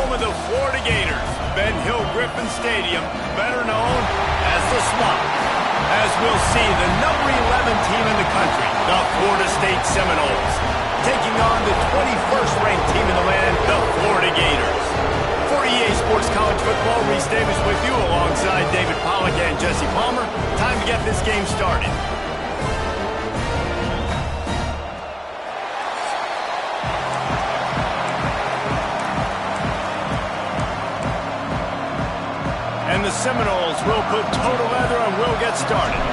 home of the Florida Gators, Ben Hill Griffin Stadium, better known as the Swamp. As we'll see, the number 11 team in the country, the Florida State Seminoles, taking on the 21st ranked team in the land, the Florida Gators. For EA Sports College Football, Reese Davis with you alongside David Pollack and Jesse Palmer. Time to get this game started. And the Seminoles will put total leather and will get started.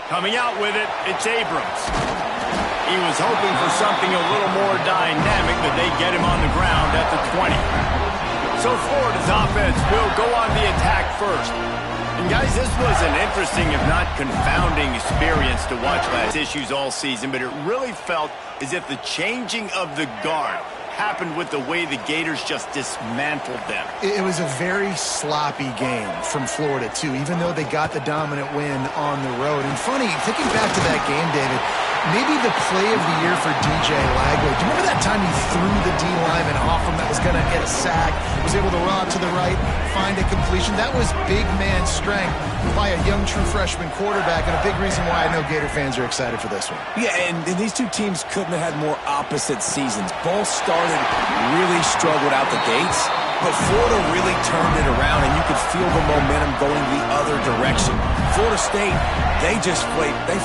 Coming out with it, it's Abrams. He was hoping for something a little more dynamic, but they get him on the ground at the 20. So Florida's offense will go on the attack first. And guys, this was an interesting, if not confounding, experience to watch last issues all season, but it really felt as if the changing of the guard happened with the way the Gators just dismantled them. It was a very sloppy game from Florida, too, even though they got the dominant win on the road. And funny, thinking back to that game, David, maybe the play of the year for DJ Lagway. Do you remember that time he threw the D lineman off him that was going to get a sack, was able to run to the right, find a completion? That was big man strength by a young true freshman quarterback, and a big reason why I know Gator fans are excited for this one. Yeah, and these two teams couldn't have had more opposite seasons. Both really struggled out the gates, but Florida really turned it around, and you could feel the momentum going the other direction. Florida State, they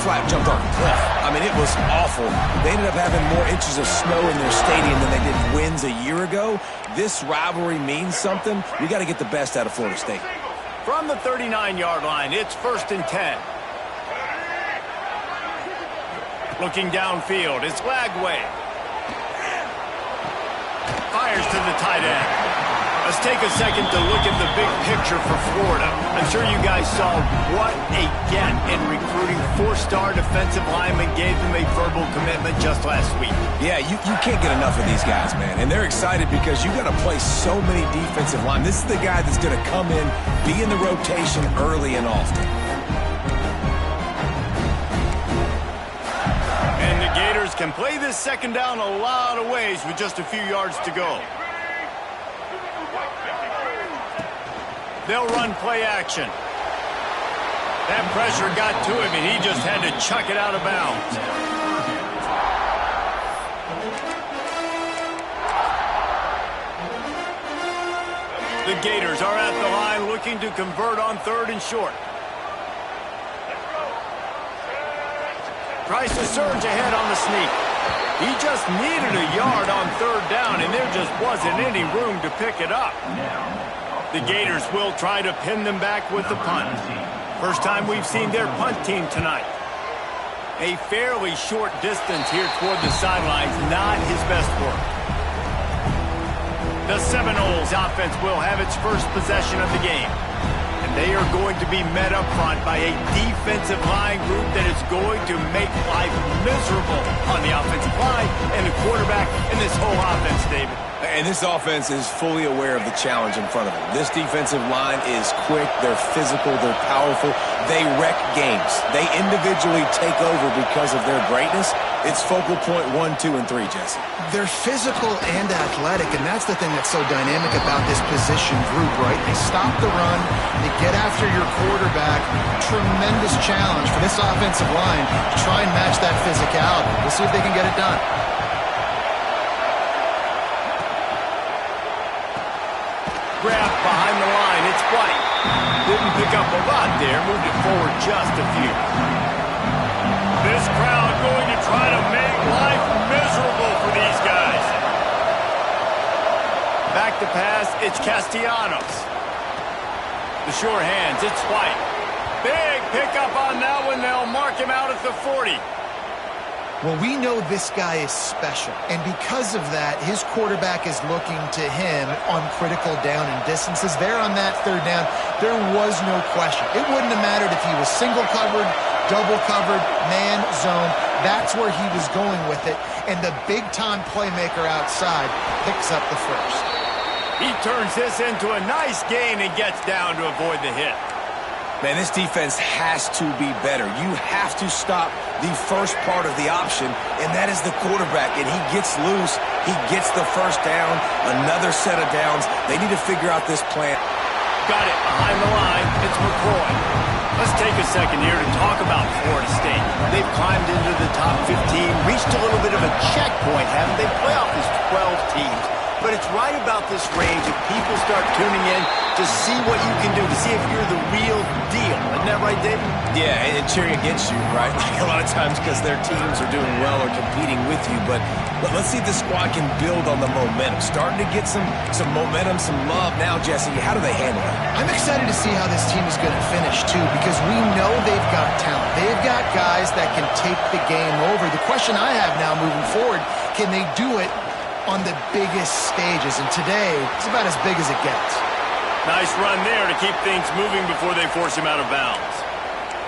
flat jumped off a cliff. I mean, it was awful. They ended up having more inches of snow in their stadium than they did wins a year ago. This rivalry means something. We got to get the best out of Florida State. From the 39-yard line, it's 1st and 10. Looking downfield, it's Lagway. Fires to the tight end. Let's take a second to look at the big picture for Florida. I'm sure you guys saw what a get in recruiting. 4-star defensive lineman gave them a verbal commitment just last week. Yeah, you can't get enough of these guys, man. And they're excited because you got to play so many defensive linemen. This is the guy that's going to come in, be in the rotation early and often. Gators can play this second down a lot of ways with just a few yards to go. They'll run play action. That pressure got to him, and he just had to chuck it out of bounds. The Gators are at the line looking to convert on 3rd and short. Tries to surge ahead on the sneak. He just needed a yard on 3rd down, and there just wasn't any room to pick it up. The Gators will try to pin them back with the punt. First time we've seen their punt team tonight. A fairly short distance here toward the sidelines, not his best work. The Seminoles offense will have its first possession of the game. They are going to be met up front by a defensive line group that is going to make life miserable on the offensive line and the quarterback in this whole offense, David. And this offense is fully aware of the challenge in front of them. This defensive line is quick, they're physical, they're powerful, they wreck games. They individually take over because of their greatness. It's focal point 1, 2, and 3, Jesse. They're physical and athletic, and that's the thing that's so dynamic about this position group, right? They stop the run, they get after your quarterback. Tremendous challenge for this offensive line to try and match that physicality. We'll see if they can get it done. Grab behind the line, it's White. Didn't pick up a lot there, moved it forward just a few. This crowd going to try to make life miserable for these guys. Back to pass, it's Castellanos. The sure hands, it's White. Big pickup on that one. They'll mark him out at the 40. Well, we know this guy is special, and because of that, his quarterback is looking to him on critical down and distances. There on that 3rd down, there was no question. It wouldn't have mattered if he was single covered, double covered, man, zone. That's where he was going with it, and the big-time playmaker outside picks up the first. He turns this into a nice gain and gets down to avoid the hit. Man, this defense has to be better. You have to stop the first part of the option, and that is the quarterback. And he gets loose. He gets the first down, another set of downs. They need to figure out this plan. Got it behind the line. It's McCoy. Let's take a second here to talk about Florida State. They've climbed into the top 15, reached a little bit of a checkpoint, haven't they? Playoff is 12 teams. But it's right about this range if people start tuning in to see what you can do, to see if you're the real deal. Isn't that right, David? Yeah, and cheering against you, right? Like a lot of times because their teams are doing well or competing with you. But let's see if the squad can build on the momentum. Starting to get some momentum, some love now, Jesse. How do they handle it? I'm excited to see how this team is going to finish, too, because we know they've got talent. They've got guys that can take the game over. The question I have now moving forward, can they do it on the biggest stages? And today, it's about as big as it gets. Nice run there to keep things moving before they force him out of bounds.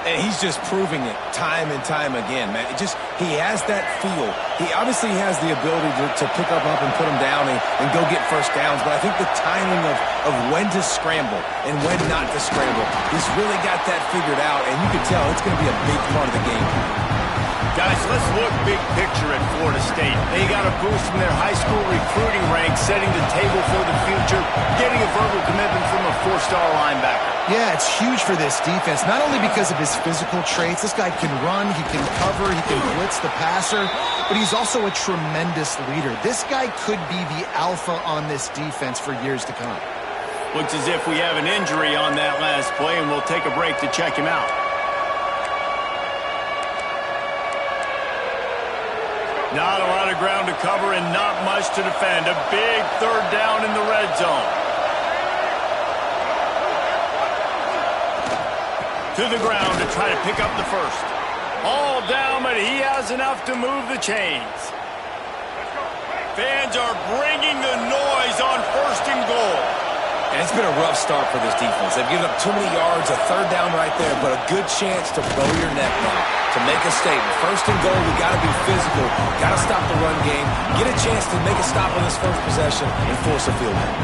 And he's just proving it time and time again, man. He has that feel. He obviously has the ability to pick up and put him down and go get first downs. But I think the timing of when to scramble and when not to scramble, he's really got that figured out. And you can tell it's going to be a big part of the game. Guys, let's look big picture at Florida State. They got a boost from their high school recruiting ranks, setting the table for the future, getting a verbal commitment from a four-star linebacker. Yeah, it's huge for this defense, not only because of his physical traits. This guy can run, he can cover, he can blitz the passer, but he's also a tremendous leader. This guy could be the alpha on this defense for years to come. Looks as if we have an injury on that last play, and we'll take a break to check him out. Not a lot of ground to cover and not much to defend. A big third down in the red zone. To the ground to try to pick up the first. All down, but he has enough to move the chains. Fans are bringing the noise on first and goal. And it's been a rough start for this defense. They've given up too many yards, a third down right there, but a good chance to bow your neck now, to make a statement. First and goal, we got to be physical, got to stop the run game, get a chance to make a stop on this first possession, and force a field goal.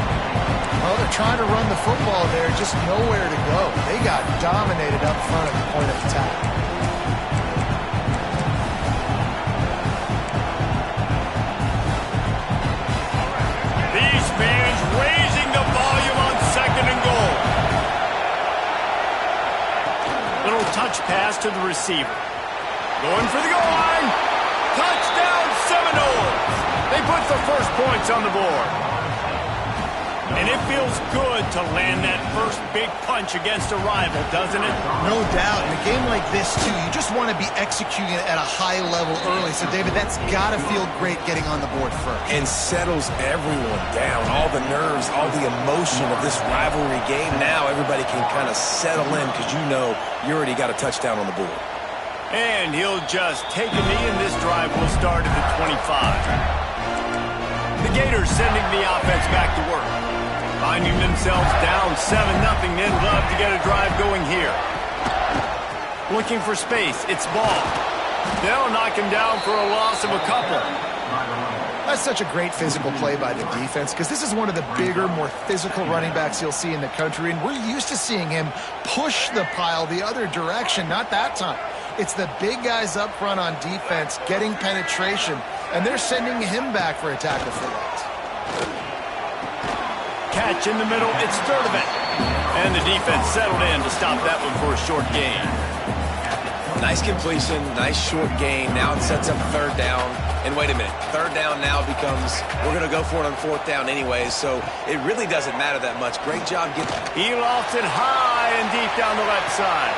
Well, they're trying to run the football there, just nowhere to go. They got dominated up front at the point of attack. These fans raising the volume on second and goal. Little touch pass to the receiver. Going for the goal line. Touchdown Seminoles. They put the first points on the board. And it feels good to land that first big punch against a rival, doesn't it? No doubt. In a game like this, too, you just want to be executing at a high level early. So, David, that's got to feel great getting on the board first. And settles everyone down. All the nerves, all the emotion of this rivalry game. Now everybody can kind of settle in because you know you already got a touchdown on the board. And he'll just take a knee, and this drive will start at the 25. The Gators sending the offense back to work. Finding themselves down 7-0, they'd love to get a drive going here. Looking for space, it's Ball. They'll knock him down for a loss of a couple. That's such a great physical play by the defense because this is one of the bigger, more physical running backs you'll see in the country, and we're used to seeing him push the pile the other direction. Not that time. It's the big guys up front on defense getting penetration, and they're sending him back for a tackle for loss. Catch in the middle, it's Sturdivant. And the defense settled in to stop that one for a short gain. Nice completion, nice short gain. Now it sets up third down. And wait a minute, third down now becomes, we're going to go for it on fourth down anyways, so it really doesn't matter that much. Great job getting. He lofts it high and deep down the left side.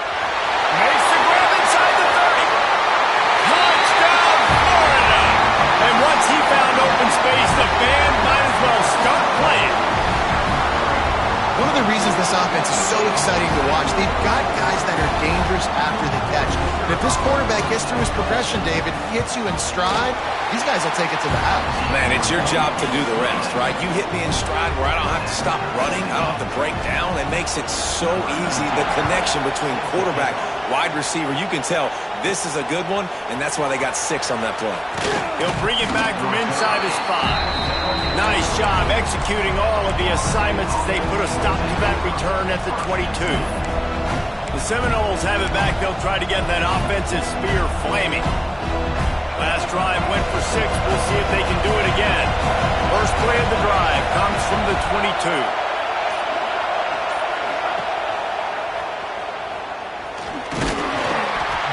Makes the grab inside the 30. Touchdown, Florida! And once he found open space, the band might as well start playing. One of the reasons this offense is so exciting to watch, they've got guys that are dangerous after the catch. And if this quarterback gets through his progression, David, hits you in stride, these guys will take it to the house. Man, it's your job to do the rest, right? You hit me in stride where I don't have to stop running, I don't have to break down. It makes it so easy, the connection between quarterback, wide receiver. You can tell this is a good one, and that's why they got 6 on that play. He'll bring it back from inside his 5. Nice job executing all of the assignments as they put a stop to that return at the 22. The Seminoles have it back. They'll try to get that offensive spear flaming. Last drive went for 6. We'll see if they can do it again. First play of the drive comes from the 22.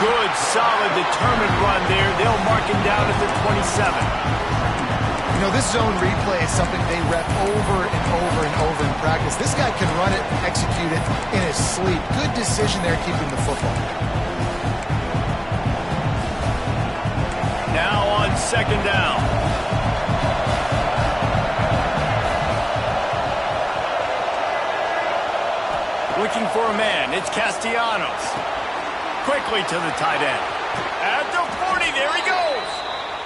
Good, solid, determined run there. They'll mark him down at the 27. You know, this zone replay is something they rep over and over and over in practice. This guy can run it, execute it in his sleep. Good decision there keeping the football. Now on second down. Looking for a man. It's Castellanos. Quickly to the tight end. At the 40, there he goes.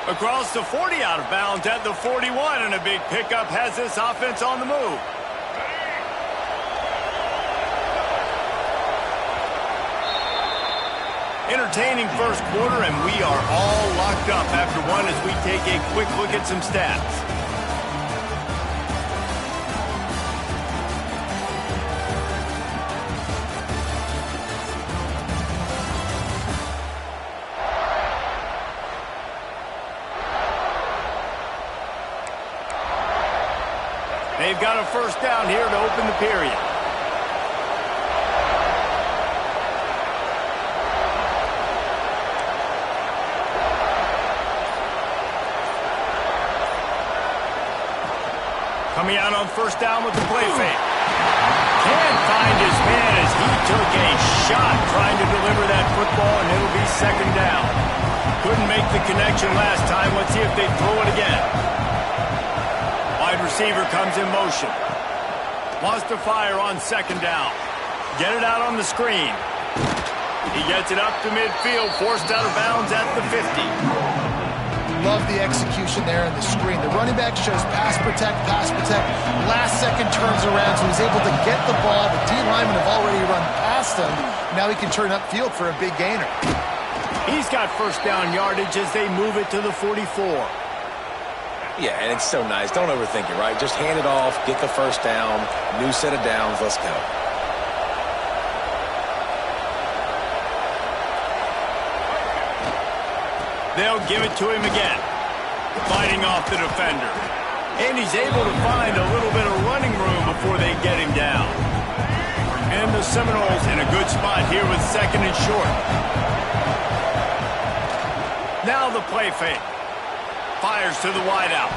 Across the 40, out of bounds at the 41, and a big pickup has this offense on the move. Entertaining first quarter, and we are all locked up after one as we take a quick look at some stats. They've got a first down here to open the period. Coming out on first down with the play fake. Can't find his man as he took a shot trying to deliver that football, and it'll be second down. Couldn't make the connection last time. Let's see if they throw it again. Wide receiver comes in motion. Wants to fire on second down. Get it out on the screen. He gets it up to midfield, forced out of bounds at the 50. Love the execution there in the screen. The running back shows pass protect, pass protect. Last second turns around, so he's able to get the ball. The D linemen have already run past him. Now he can turn upfield for a big gainer. He's got first down yardage as they move it to the 44. Yeah, and it's so nice. Don't overthink it, right? Just hand it off, get the first down, new set of downs, let's go. They'll give it to him again. Fighting off the defender. And he's able to find a little bit of running room before they get him down. And the Seminoles in a good spot here with second and short. Now the play fake. Fires to the wideout.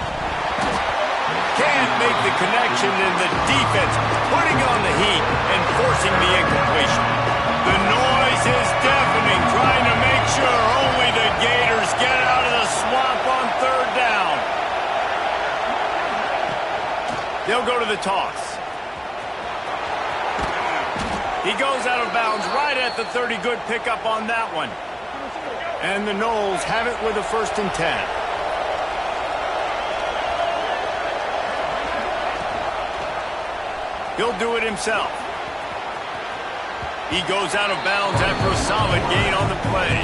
Can't make the connection, and the defense putting on the heat and forcing the incompletion. The noise is deafening, trying to make sure only the Gators get out of the swamp on third down. They'll go to the toss. He goes out of bounds right at the 30. Good pickup on that one. And the Noles have it with a 1st and 10. He'll do it himself. He goes out of bounds after a solid gain on the play.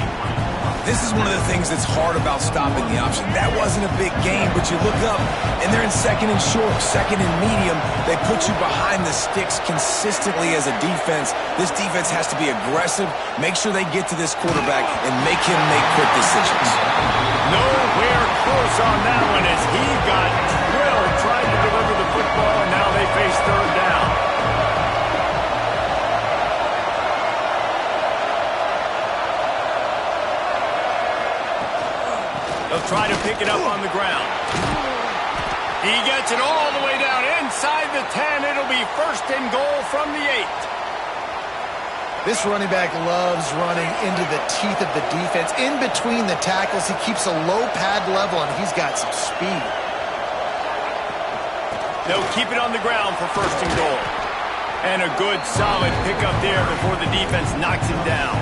This is one of the things that's hard about stopping the option. That wasn't a big gain, but you look up, and they're in second and short, second and medium. They put you behind the sticks consistently as a defense. This defense has to be aggressive, make sure they get to this quarterback, and make him make quick decisions. Nowhere close on that one as he got drilled trying to deliver the football, and now they face third down. They'll try to pick it up on the ground. He gets it all the way down inside the 10. It'll be 1st and goal from the 8. This running back loves running into the teeth of the defense. In between the tackles, he keeps a low pad level, and he's got some speed. They'll keep it on the ground for 1st and goal. And a good, solid pickup there before the defense knocks him down.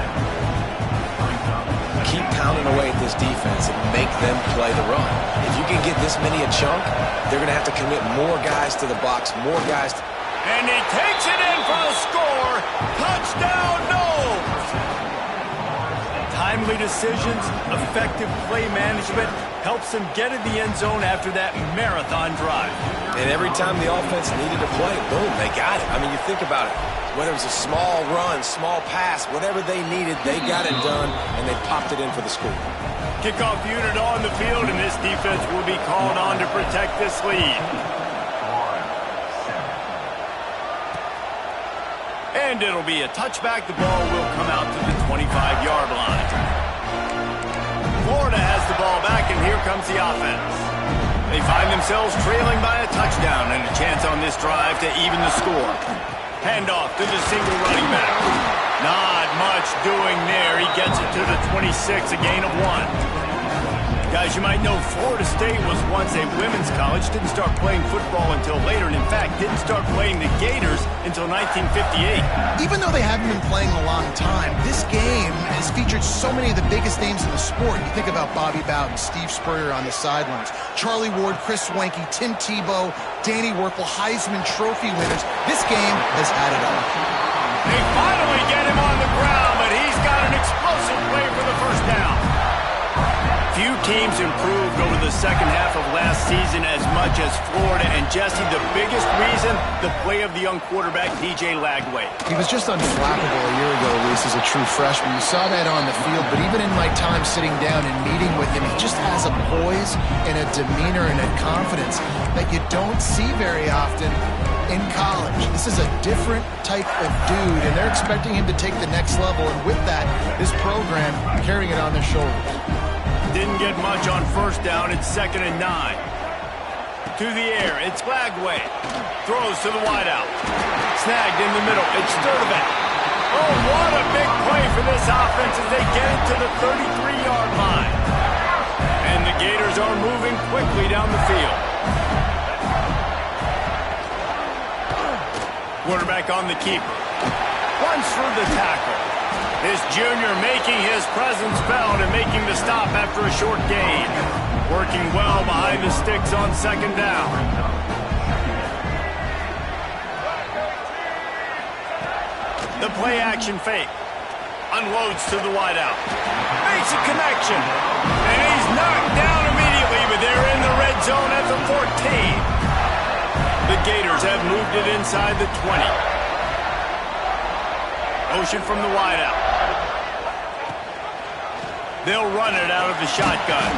Keep pounding away at this defense and make them play the run. If you can get this many a chunk, they're going to have to commit more guys to the box, more guys to... And he takes it in for the score. Touchdown, Noles. timely decisions, effective play management helps them get in the end zone after that marathon drive. And every time the offense needed to play, boom, they got it. I mean, you think about it. Whether it was a small run, small pass, whatever they needed, they got it done, and they popped it in for the score. Kickoff unit on the field, and this defense will be called on to protect this lead. And it'll be a touchback. The ball will come out to the 25-yard line. Florida has the ball back, and here comes the offense. They find themselves trailing by a touchdown and a chance on this drive to even the score. Handoff to the single running back. Not much doing there. He gets it to the 26, a gain of 1. Guys, you might know Florida State was once a women's college. Didn't start playing football until later, and in fact, didn't start playing the Gators until 1958. Even though they haven't been playing a long time, this game has featured so many of the biggest names in the sport. You think about Bobby Bowden, Steve Spurrier on the sidelines, Charlie Ward, Chris Swanky, Tim Tebow, Danny Werfel, Heisman Trophy winners. This game has had it all. They finally get him on the ground, but he's got an explosive play for the first down. Few teams improved over the second half of last season as much as Florida. And Jesse, the biggest reason, the play of the young quarterback, DJ Lagway. He was just unflappable a year ago, Reese, as a true freshman. You saw that on the field, but even in my time sitting down and meeting with him, he just has a poise and a demeanor and a confidence that you don't see very often in college. This is a different type of dude, and they're expecting him to take the next level. And with that, this program carrying it on their shoulders. Didn't get much on first down. It's 2nd and 9. To the air. It's Lagway. Throws to the wideout. Snagged in the middle. It's Sturdivant. Oh, what a big play for this offense as they get it to the 33-yard line. And the Gators are moving quickly down the field. Quarterback on the keeper. Runs through the tackle. This junior making his presence felt and making the stop after a short gain. Working well behind the sticks on 2nd down. The play action fake. Unloads to the wideout. Makes a connection. And he's knocked down immediately, but they're in the red zone at the 14. The Gators have moved it inside the 20. Motion from the wideout. They'll run it out of the shotgun.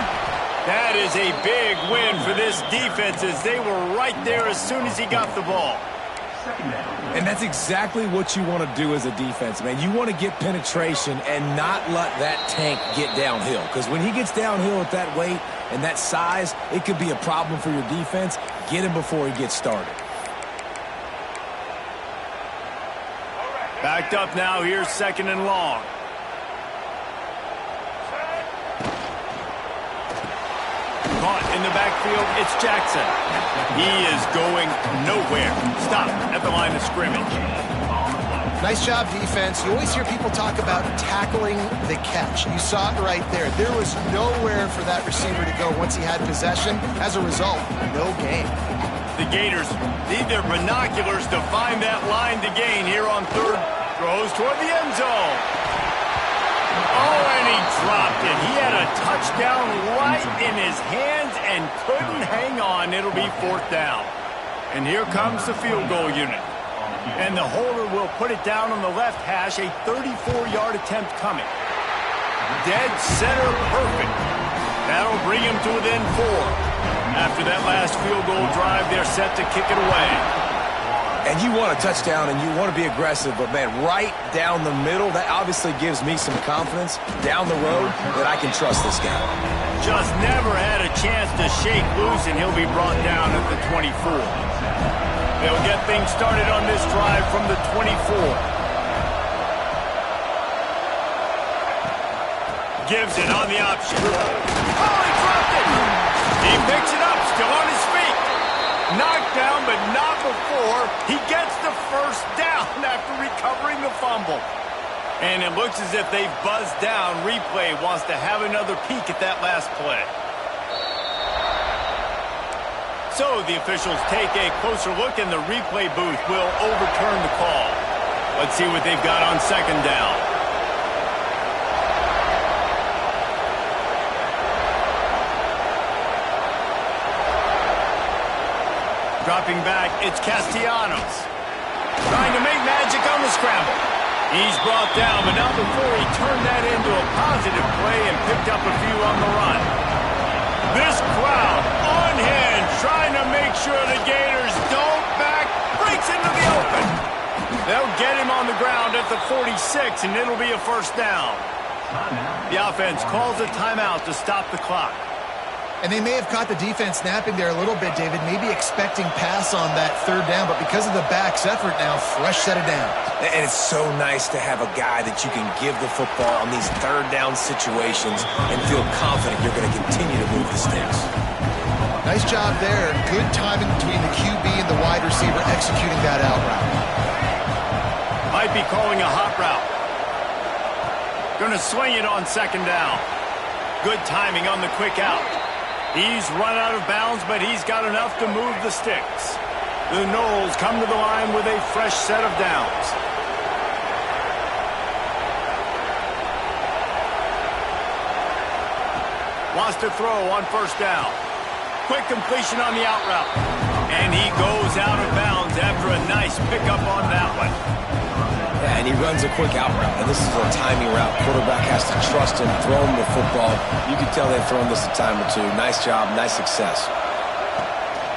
That is a big win for this defense as they were right there as soon as he got the ball. And that's exactly what you want to do as a defense, man. You want to get penetration and not let that tank get downhill. Because when he gets downhill at that weight and that size, it could be a problem for your defense. Get him before he gets started. Backed up now. Here's 2nd and long. Caught in the backfield, it's Jackson. He is going nowhere. Stop at the line of scrimmage. Nice job, defense. You always hear people talk about tackling the catch. You saw it right there. There was nowhere for that receiver to go once he had possession. As a result, no gain. The Gators need their binoculars to find that line to gain here on 3rd. Throws toward the end zone. Oh, and he dropped it. He had a touchdown right in his hands and couldn't hang on. It'll be 4th down. And here comes the field goal unit. And the holder will put it down on the left hash, a 34-yard attempt coming. Dead center perfect. That'll bring him to within 4. After that last field goal drive, they're set to kick it away. And you want a touchdown and you want to be aggressive, but, man, right down the middle, that obviously gives me some confidence down the road that I can trust this guy. Just never had a chance to shake loose, and he'll be brought down at the 24. They'll get things started on this drive from the 24. Gives it on the option. Oh, he dropped it! He picks it up, still on his feet. Knocked down, but not before he gets the first down after recovering the fumble. And it looks as if they've buzzed down. Replay wants to have another peek at that last play. So the officials take a closer look, and the replay booth will overturn the call. Let's see what they've got on 2nd down. Dropping back, it's Castellanos. Trying to make magic on the scramble. He's brought down, but not before he turned that into a positive play and picked up a few on the run. This crowd on hand, trying to make sure the Gators don't back, breaks into the open. They'll get him on the ground at the 46, and it'll be a first down. The offense calls a timeout to stop the clock. And they may have caught the defense snapping there a little bit, David, maybe expecting pass on that third down, but because of the back's effort now, fresh set of downs. And it's so nice to have a guy that you can give the football on these third down situations and feel confident you're going to continue to move the sticks. Nice job there. Good timing between the QB and the wide receiver executing that out route. Might be calling a hot route. Going to swing it on second down. Good timing on the quick out. He's run out of bounds, but he's got enough to move the sticks. The Noles come to the line with a fresh set of downs. Wants to throw on first down. Quick completion on the out route. And he goes out of bounds after a nice pickup on that one. Yeah, and he runs a quick out route, and this is a timing route. Quarterback has to trust him, throw him the football. You can tell they've thrown this a time or two. Nice job, nice success.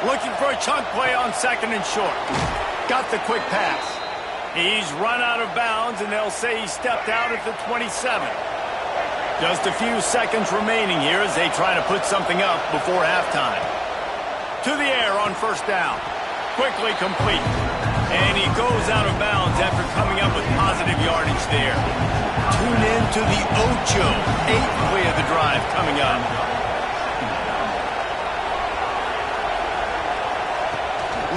Looking for a chunk play on second and short. Got the quick pass. He's run out of bounds, and they'll say he stepped out at the 27. Just a few seconds remaining here as they try to put something up before halftime. To the air on first down. Quickly complete. And he goes out of bounds after coming up with positive yardage there. Tune in to the Ocho. 8th play of the drive coming up.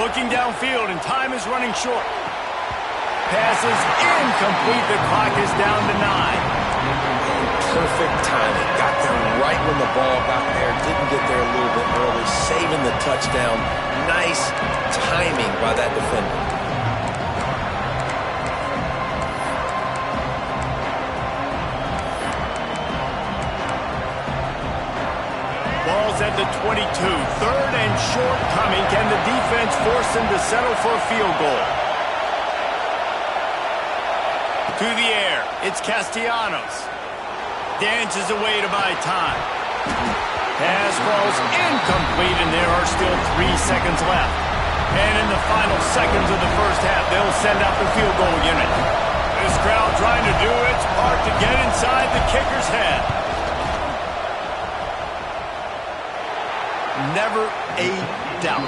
Looking downfield, and time is running short. Pass is incomplete. The clock is down to 9. Perfect timing. Got there right when the ball got there. Didn't get there a little bit early. Saving the touchdown. Nice timing by that defender. Ball's at the 22. Third and short coming. Can the defense force them to settle for a field goal? To the air. It's Castellanos. Dances away to buy time. Pass falls incomplete, and there are still 3 seconds left. And in the final seconds of the first half, they'll send out the field goal unit. This crowd trying to do its part to get inside the kicker's head. Never a doubt.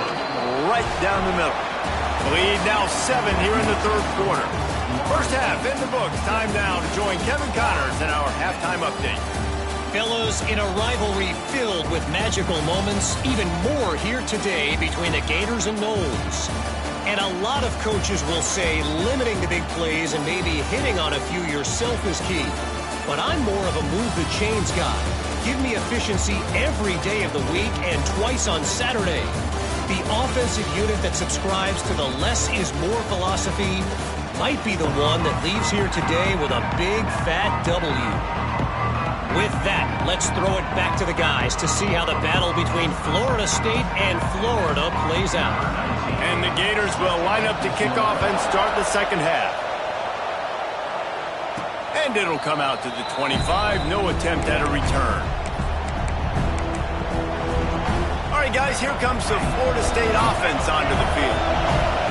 Right down the middle. Lead now 7 here in the third quarter. First half in the books. Time now to join Kevin Connors in our halftime update. Fellows, in a rivalry filled with magical moments, even more here today between the Gators and Noles. And a lot of coaches will say limiting the big plays and maybe hitting on a few yourself is key. But I'm more of a move the chains guy. Give me efficiency every day of the week and twice on Saturday. The offensive unit that subscribes to the less is more philosophy might be the one that leaves here today with a big fat W. With that, let's throw it back to the guys to see how the battle between Florida State and Florida plays out. And the Gators will line up to kick off and start the second half. And it'll come out to the 25. No attempt at a return. All right, guys, here comes the Florida State offense onto the field.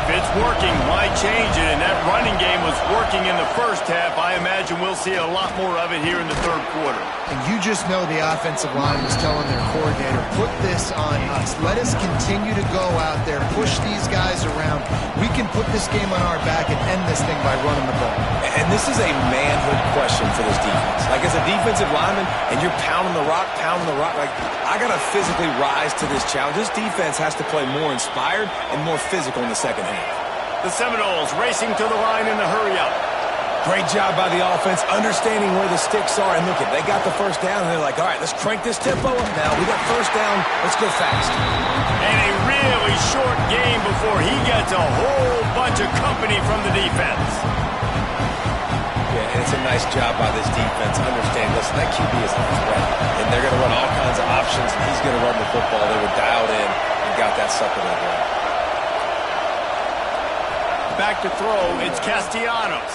If it's working, why change it? And that running game was working in the first half. I imagine we'll see a lot more of it here in the third quarter. And you just know the offensive line was telling their coordinator, put this on us. Let us continue to go out there, push these guys around. We can put this game on our back and end this thing by running the ball. And this is a manhood question for this defense. Like, as a defensive lineman, and you're pounding the rock, like, I got to physically rise to this challenge. This defense has to play more inspired and more physical in the second half. The Seminoles racing to the line in the hurry-up. Great job by the offense, understanding where the sticks are. And look, they got the first down, and they're like, all right, let's crank this tempo up now. We got first down. Let's go fast. And a really short game before he gets a whole bunch of company from the defense. Yeah, and it's a nice job by this defense. Understand, listen, that QB is a threat, and they're going to run all kinds of options, and he's going to run the football. They were dialed in and got that sucker to the ground. Back to throw, it's Castellanos.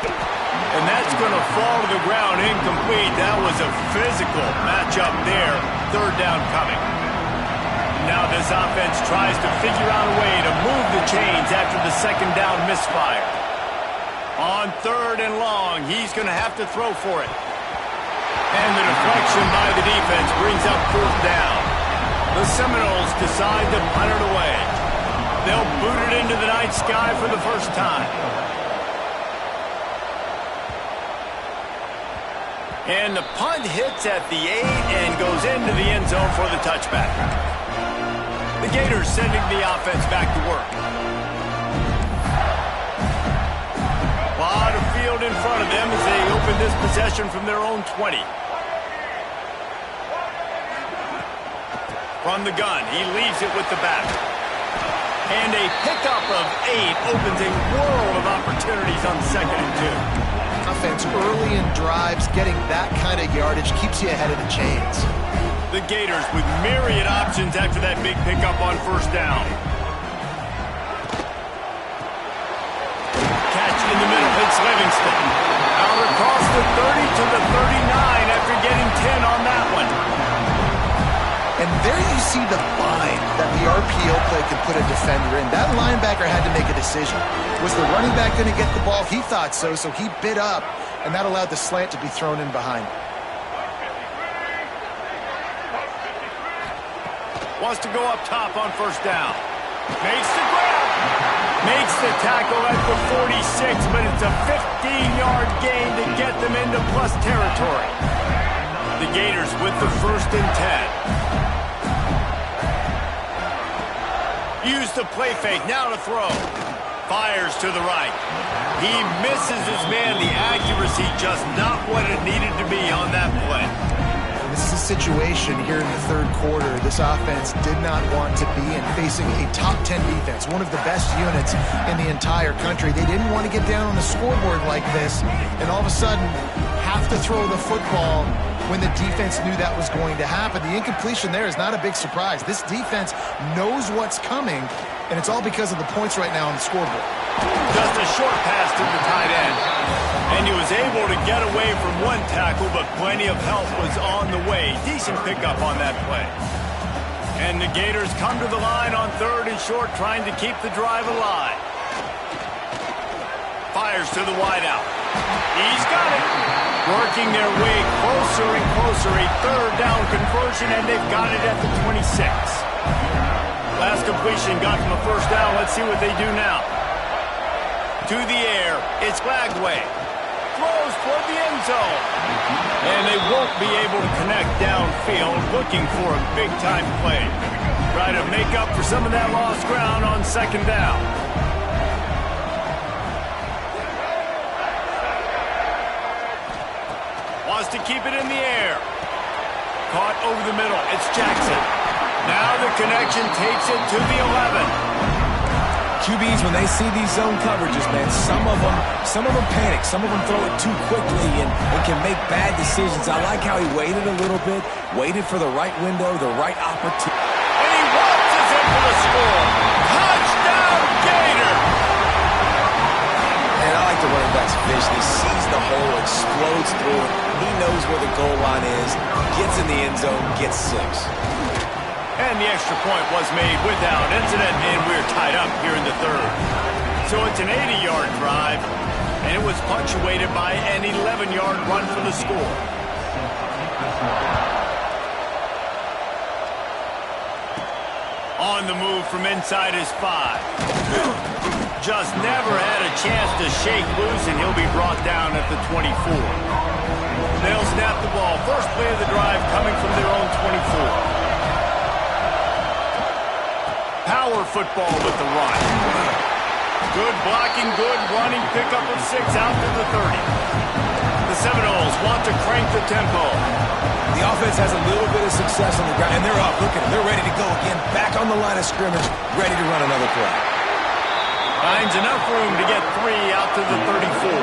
And that's going to fall to the ground incomplete. That was a physical matchup there. Third down coming. Now this offense tries to figure out a way to move the chains after the second down misfire. On third and long, he's going to have to throw for it. And the deflection by the defense brings up fourth down. The Seminoles decide to punt it away. They'll boot it into the night sky for the first time. And the punt hits at the 8 and goes into the end zone for the touchback. The Gators sending the offense back to work. A lot of field in front of them as they open this possession from their own 20. From the gun, he leaves it with the back. And a pickup of 8 opens a world of opportunities on 2nd and 2. Offense early in drives, getting that kind of yardage keeps you ahead of the chains. The Gators with myriad options after that big pickup on first down. Catch in the middle, it's Livingston. Out across the 30 to the 39 after getting 10 on that one. And there you see the bind that the RPO play can put a defender in. That linebacker had to make a decision. Was the running back going to get the ball? He thought so, so he bit up, and that allowed the slant to be thrown in behind. Wants to go up top on first down. Makes the grab. Makes the tackle at the 46, but it's a 15-yard gain to get them into plus territory. The Gators with the first and 10. Use the play fake, now to throw. Fires to the right. He misses his man. The accuracy just not what it needed to be on that play. This is a situation here in the third quarter this offense did not want to be in, facing a top 10 defense, one of the best units in the entire country. They didn't want to get down on the scoreboard like this, and all of a sudden have to throw the football when the defense knew that was going to happen. The incompletion there is not a big surprise. This defense knows what's coming, and it's all because of the points right now on the scoreboard. Just a short pass to the tight end. And he was able to get away from one tackle, but plenty of help was on the way. Decent pickup on that play. And the Gators come to the line on third and short, trying to keep the drive alive. Fires to the wideout. He's got it. Working their way closer and closer. A third down conversion, and they've got it at the 26. Last completion got them a first down. Let's see what they do now. To the air, it's Lagway. Throws toward the end zone. And they won't be able to connect downfield, looking for a big-time play. Try to make up for some of that lost ground on second down. Wants to keep it in the air. Caught over the middle. It's Jackson. Now the connection takes it to the 11. QBs, when they see these zone coverages, man, some of them panic. Some of them throw it too quickly and can make bad decisions. I like how he waited a little bit, waited for the right window, the right opportunity. And he waltzes in for the score. Touchdown, Gator! And I like the running back's vision. He sees the hole, explodes through it. He knows where the goal line is, gets in the end zone, gets 6. And the extra point was made without incident, and we're tied up here in the third. So it's an 80-yard drive, and it was punctuated by an 11-yard run for the score. On the move from inside his 5. Just never had a chance to shake loose, and he'll be brought down at the 24. They'll snap the ball. First play of the drive coming from their own 24. Power football with the run. Good blocking, good running, pickup of 6 out to the 30. The Seminoles want to crank the tempo. The offense has a little bit of success on the ground, and they're up. Look at them. They're ready to go again. Back on the line of scrimmage, ready to run another play. Finds enough room to get 3 out to the 34.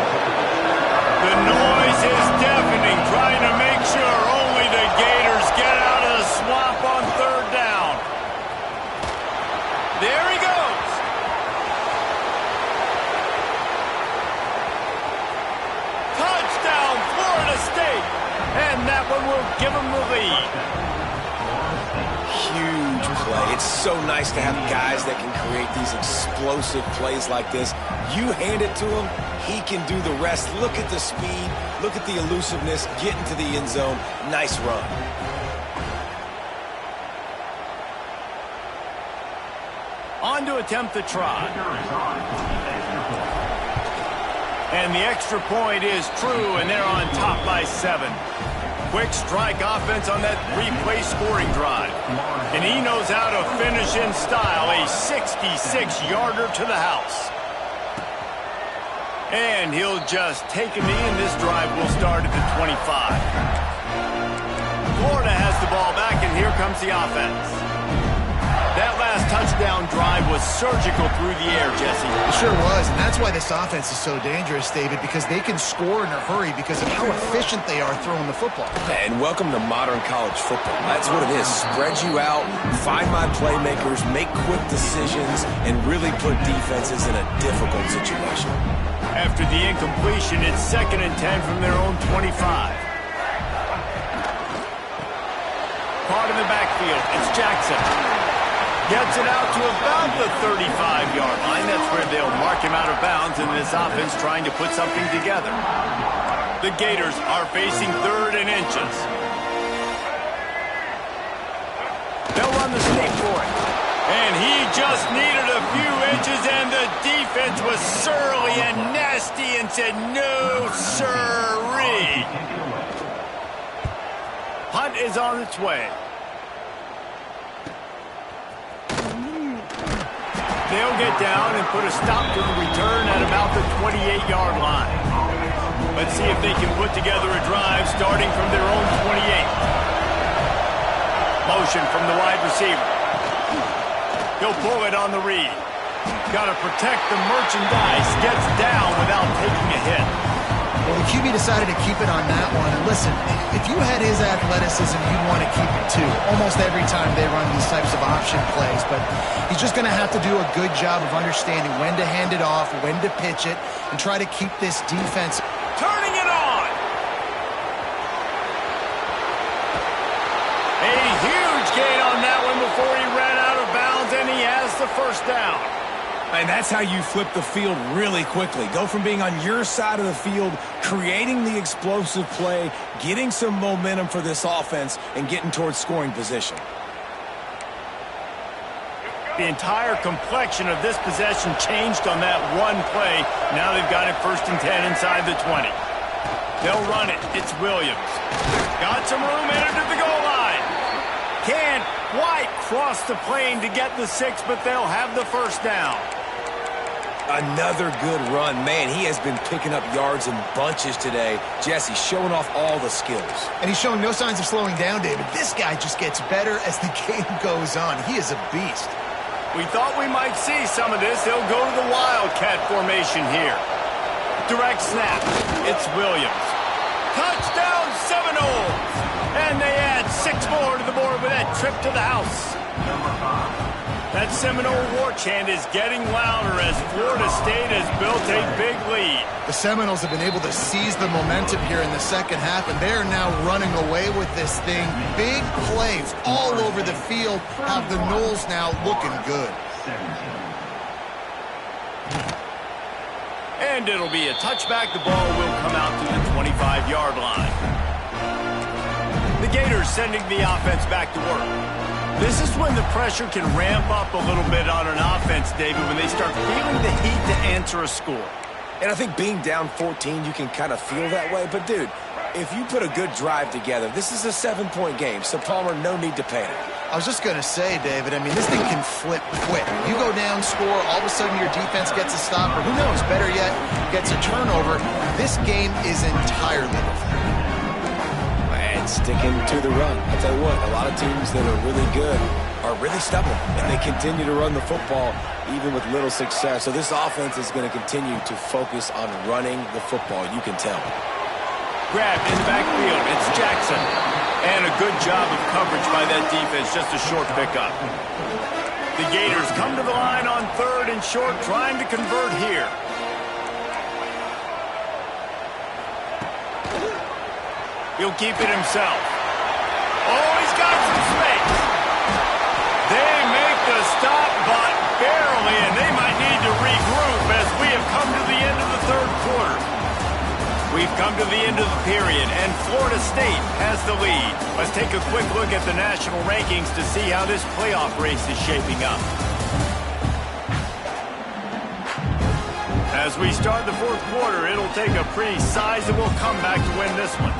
The noise is deafening, trying to make sure only the Gators get out of the swamp on third down. There he goes. It's so nice to have guys that can create these explosive plays like this. You hand it to him, he can do the rest. Look at the speed, look at the elusiveness, get into the end zone. Nice run. On to attempt the try. And the extra point is true, and they're on top by 7. Quick strike offense on that replay scoring drive. And he knows how to finish in style, a 66-yarder to the house. And he'll just take a knee, and this drive will start at the 25. Florida has the ball back, and here comes the offense. That last touchdown drive was surgical through the air, Jesse. It sure was, and that's why this offense is so dangerous, David, because they can score in a hurry because of how efficient they are throwing the football. And welcome to modern college football. That's what it is. Spread you out, find my playmakers, make quick decisions, and really put defenses in a difficult situation. After the incompletion, it's 2nd and 10 from their own 25. Caught in the backfield, it's Jackson. Gets it out to about the 35-yard line. That's where they'll mark him out of bounds in this offense trying to put something together. The Gators are facing 3rd and inches. They'll run the sneak for it. And he just needed a few inches, and the defense was surly and nasty and said, no, sirree. Punt is on its way. They'll get down and put a stop to the return at about the 28-yard line. Let's see if they can put together a drive starting from their own 28. Motion from the wide receiver. He'll pull it on the read. Got to protect the merchandise. Gets down without taking a hit. Well, the QB decided to keep it on that one. And listen, if you had his athleticism, you'd want to keep it too. Almost every time they run these types of option plays. But he's just going to have to do a good job of understanding when to hand it off, when to pitch it, and try to keep this defense. Turning it on! A huge gain on that one before he ran out of bounds, and he has the first down. And that's how you flip the field really quickly. Go from being on your side of the field, creating the explosive play, getting some momentum for this offense, and getting towards scoring position. The entire complexion of this possession changed on that one play. Now they've got it 1st and 10 inside the 20. They'll run it. It's Williams. Got some room, entered to the goal line. Can't quite cross the plane to get the 6, but they'll have the first down. Another good run. Man, he has been picking up yards in bunches today. Jesse showing off all the skills. And he's showing no signs of slowing down, David. This guy just gets better as the game goes on. He is a beast. We thought we might see some of this. They'll go to the Wildcat formation here. Direct snap. It's Williams. Touchdown Seminoles! And they add 6 more to the board with that trip to the house. That Seminole war chant is getting louder as Florida State has built a big lead. The Seminoles have been able to seize the momentum here in the second half, and they're now running away with this thing. Big plays all over the field have the Noles now looking good. And it'll be a touchback. The ball will come out to the 25-yard line. The Gators sending the offense back to work. This is when the pressure can ramp up a little bit on an offense, David, when they start feeling the heat to answer a score. And I think being down 14, you can kind of feel that way. But, dude, if you put a good drive together, this is a 7-point game. So, Palmer, no need to panic. I was just going to say, David, I mean, this thing can flip quick. You go down, score, all of a sudden your defense gets a stop, or who knows, better yet, gets a turnover. This game is entirely different. And sticking to the run. I'll tell you what, a lot of teams that are really good are really stubborn, and they continue to run the football even with little success. So this offense is going to continue to focus on running the football. You can tell. Grabbed in the backfield. It's Jackson. And a good job of coverage by that defense. Just a short pickup. The Gators come to the line on 3rd and short, trying to convert here. He'll keep it himself. Oh, he's got some space. They make come to the end of the period, and Florida State has the lead. Let's take a quick look at the national rankings to see how this playoff race is shaping up. As we start the fourth quarter, it'll take a pretty sizable comeback to win this one.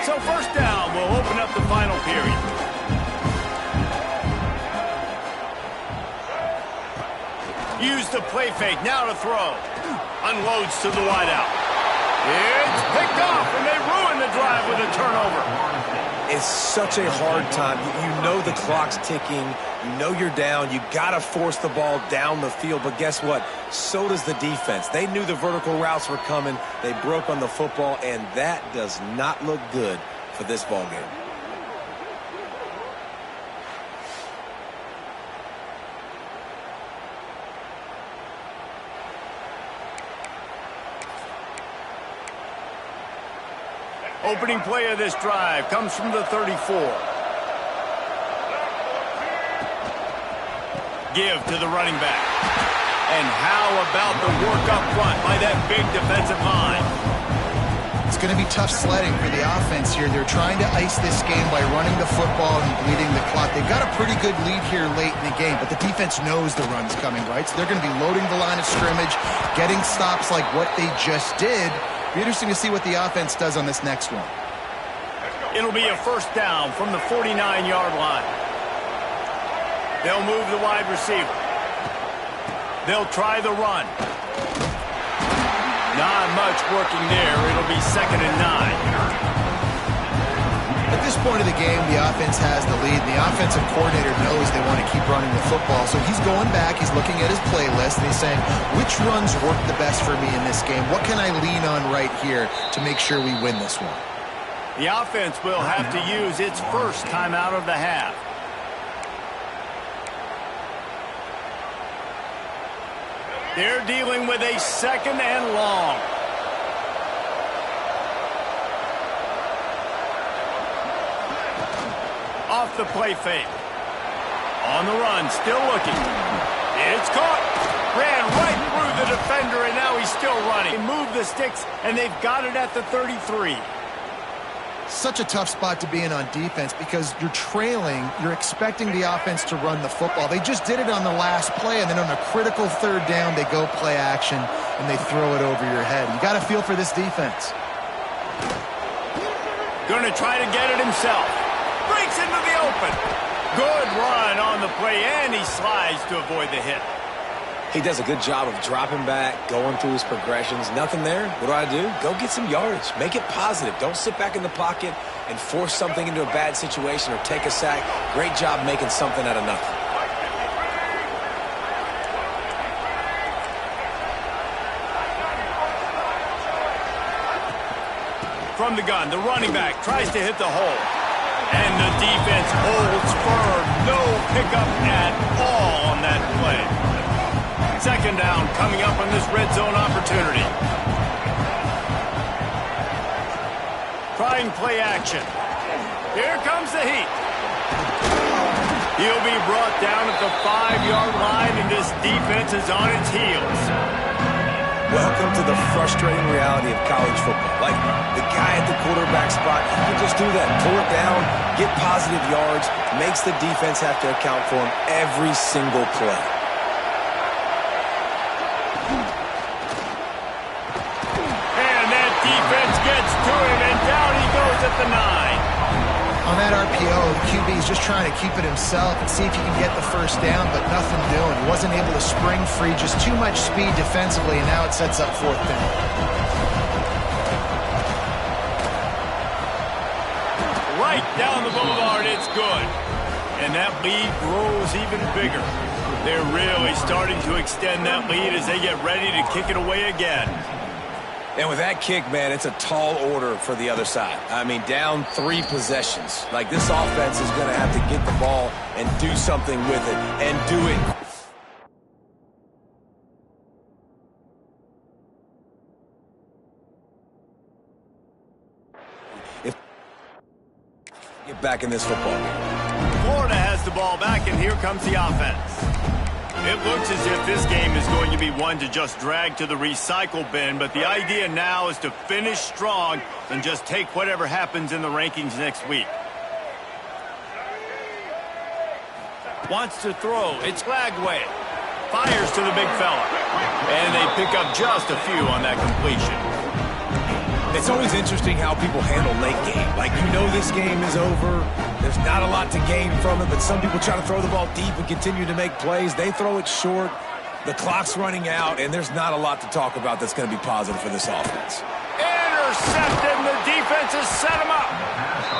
So first down, we'll open up the final period. Use the play fake, now to throw. Unloads to the wideout. It's picked off, and they ruin the drive with a turnover. It's such a hard time. You know the clock's ticking. You know you're down. You got to force the ball down the field. But guess what? So does the defense. They knew the vertical routes were coming. They broke on the football, and that does not look good for this ball game. Opening play of this drive comes from the 34. Give to the running back. And how about the work up front by that big defensive line? It's going to be tough sledding for the offense here. They're trying to ice this game by running the football and bleeding the clock. They've got a pretty good lead here late in the game, but the defense knows the run's coming, right? So they're going to be loading the line of scrimmage, getting stops like what they just did. Be interesting to see what the offense does on this next one. It'll be a first down from the 49-yard line. They'll move the wide receiver. They'll try the run. Not much working there. It'll be 2nd and 9. At this point of the game, the offense has the lead, and the offensive coordinator knows they want to keep running the football. So he's going back, he's looking at his playlist, and he's saying, which runs work the best for me in this game? What can I lean on right here to make sure we win this one? The offense will have to use its first timeout of the half. They're dealing with a 2nd and long. Off the play fake. On the run, still looking. It's caught. Ran right through the defender, and now he's still running. They move the sticks, and they've got it at the 33. Such a tough spot to be in on defense because you're trailing. You're expecting the offense to run the football. They just did it on the last play, and then on a critical 3rd down, they go play action, and they throw it over your head. You got to feel for this defense. Going to try to get it himself. Breaks into the open. Good run on the play, and he slides to avoid the hit. He does a good job of dropping back, going through his progressions. Nothing there. What do? Go get some yardage. Make it positive. Don't sit back in the pocket and force something into a bad situation or take a sack. Great job making something out of nothing. From the gun, the running back tries to hit the hole. And the defense holds firm. No pickup at all on that play. 2nd down coming up on this red zone opportunity. Trying play action. Here comes the heat. He'll be brought down at the 5-yard line, and this defense is on its heels. Welcome to the frustrating reality of college football. Like, the guy at the quarterback spot, he can just do that. Pull it down, get positive yards, makes the defense have to account for him every single play. And that defense gets to him, and down he goes at the 9. On that RPO, the QB is just trying to keep it himself and see if he can get the first down, but nothing doing. He wasn't able to spring free, just too much speed defensively, and now it sets up 4th down. Right down the boulevard, it's good. And that lead grows even bigger. They're really starting to extend that lead as they get ready to kick it away again. And with that kick, man, it's a tall order for the other side. I mean, down 3 possessions. Like, this offense is going to have to get the ball and do something with it, and do it. Get back in this football game. Florida has the ball back, and here comes the offense. It looks as if this game is going to be one to just drag to the recycle bin, but the idea now is to finish strong and just take whatever happens in the rankings next week. Wants to throw. It's Lagway. Fires to the big fella. And they pick up just a few on that completion. It's always interesting how people handle late game. Like, you know this game is over. There's not a lot to gain from it, but some people try to throw the ball deep and continue to make plays. They throw it short. The clock's running out, and there's not a lot to talk about that's going to be positive for this offense. Intercepted, and the defense has set him up.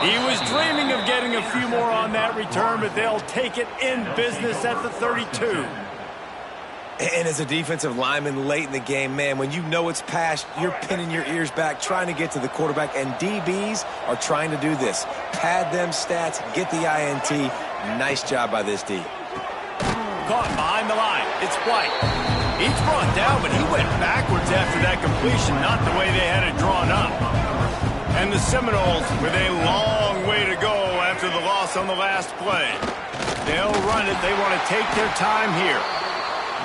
He was dreaming of getting a few more on that return, but they'll take it in business at the 32. And as a defensive lineman late in the game, man, when you know it's past, you're pinning your ears back, trying to get to the quarterback, and DBs are trying to do this. Pad them stats, get the INT. Nice job by this D. Caught behind the line. It's White. He's brought down, but he went backwards after that completion, not the way they had it drawn up. And the Seminoles with a long way to go after the loss on the last play. They'll run it. They want to take their time here.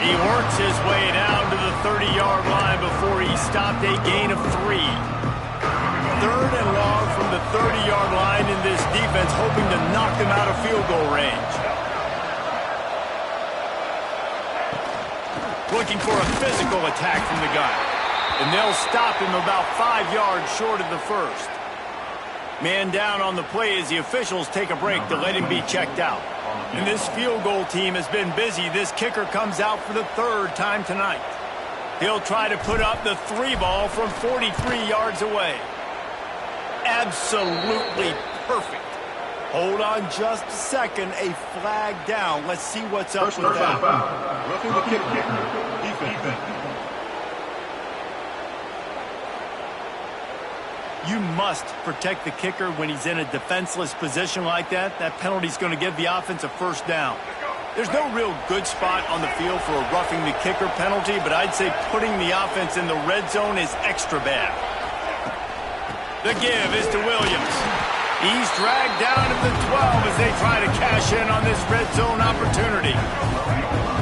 He works his way down to the 30-yard line before he stopped a gain of 3. 3rd and long from the 30-yard line in this defense, hoping to knock them out of field goal range. Looking for a physical attack from the guy. And they'll stop him about 5 yards short of the first. Man down on the play as the officials take a break to let him be checked out. And this field goal team has been busy. This kicker comes out for the 3rd time tonight. He'll try to put up the 3 ball from 43 yards away. Absolutely perfect. Hold on just a second. A flag down. Let's see what's up with that. Roughing the kicker. Defense. You must protect the kicker when he's in a defenseless position like that. That penalty's going to give the offense a first down. There's no real good spot on the field for a roughing the kicker penalty, but I'd say putting the offense in the red zone is extra bad. The give is to Williams. He's dragged down to the 12 as they try to cash in on this red zone opportunity.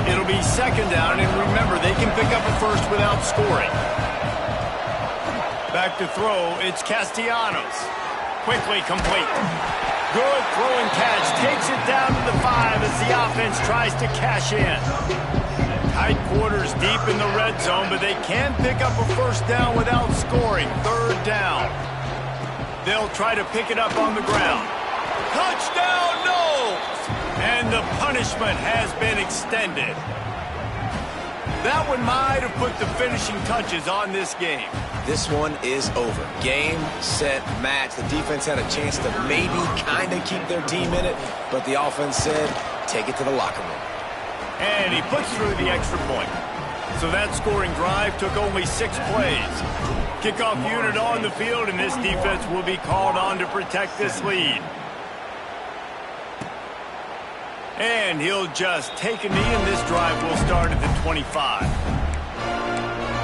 It'll be 2nd down, and remember, they can pick up a first without scoring. Back to throw, it's Castellanos. Quickly complete. Good throw and catch. Takes it down to the 5 as the offense tries to cash in. Tight quarters deep in the red zone, but they can pick up a first down without scoring. 3rd down. They'll try to pick it up on the ground. Touchdown, Knowles! And the punishment has been extended. That one might have put the finishing touches on this game. This one is over. Game, set, match. The defense had a chance to maybe kind of keep their team in it, but the offense said, take it to the locker room. And he puts through the extra point. So that scoring drive took only 6 plays. Kickoff unit on the field, and this defense will be called on to protect this lead. And he'll just take a knee, and this drive will start at the 25.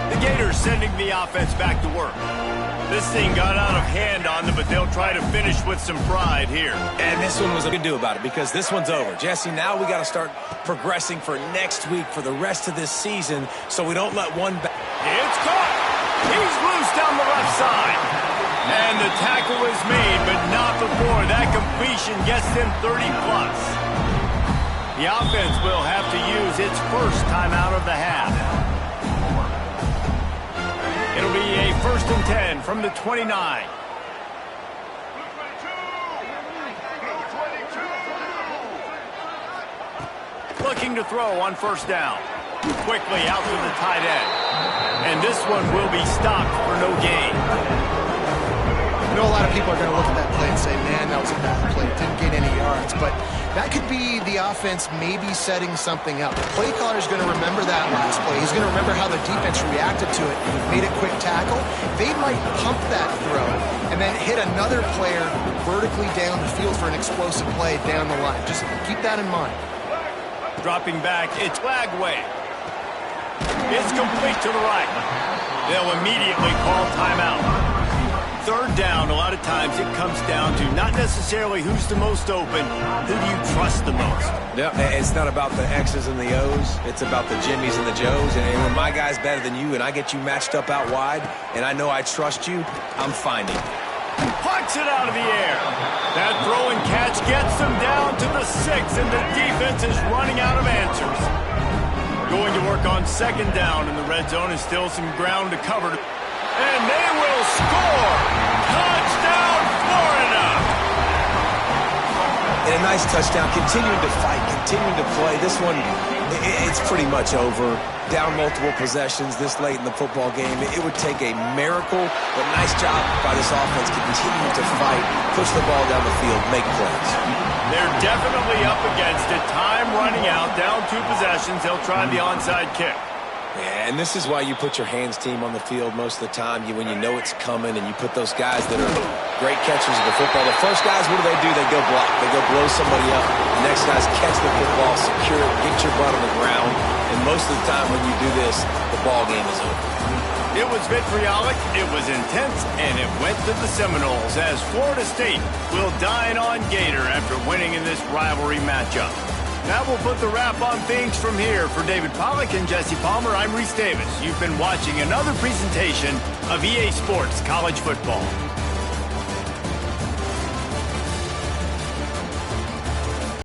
The Gators sending the offense back to work. This thing got out of hand on them, but they'll try to finish with some pride here. And this one was what we can do about it because this one's over. Jesse, now we got to start progressing for next week for the rest of this season so we don't let one back. It's caught. He's loose down the left side. And the tackle is made, but not before that completion gets them 30+. The offense will have to use its first timeout of the half. It'll be a 1st and 10 from the 29. Looking to throw on 1st down. Quickly out to the tight end. And this one will be stopped for no gain. I know a lot of people are going to look at that play and say, man, that was a bad play. Didn't gain any yards. But that could be the offense maybe setting something up. The play caller is going to remember that last play. He's going to remember how the defense reacted to it, made a quick tackle. They might pump that throw and then hit another player vertically down the field for an explosive play down the line. Just keep that in mind. Dropping back, it's Lagway. It's complete to the right. They'll immediately call timeout. third down, a lot of times it comes down to not necessarily who's the most open, who do you trust the most? Yeah, it's not about the X's and the O's. It's about the Jimmies and the Joes. And when my guy's better than you and I get you matched up out wide and I know I trust you, I'm finding you. Plucks it out of the air. That throw and catch gets them down to the 6, and the defense is running out of answers. Going to work on second down, and the red zone is still some ground to cover. And they will score! Touchdown, Florida! And a nice touchdown, continuing to fight, continuing to play. This one, it's pretty much over. Down multiple possessions this late in the football game. It would take a miracle, but nice job by this offense continuing to fight, push the ball down the field, make plays. They're definitely up against it. Time running out, down 2 possessions. They'll try the onside kick. Yeah, and this is why you put your hands team on the field most of the time when you know it's coming, and you put those guys that are great catchers of the football. The first guys, what do? They go block. They go blow somebody up. The next guys catch the football, secure it, get your butt on the ground. And most of the time when you do this, the ball game is over. It was vitriolic, it was intense, and it went to the Seminoles as Florida State will dine on Gator after winning in this rivalry matchup. That will put the wrap on things from here. For David Pollack and Jesse Palmer, I'm Reese Davis. You've been watching another presentation of EA Sports College Football.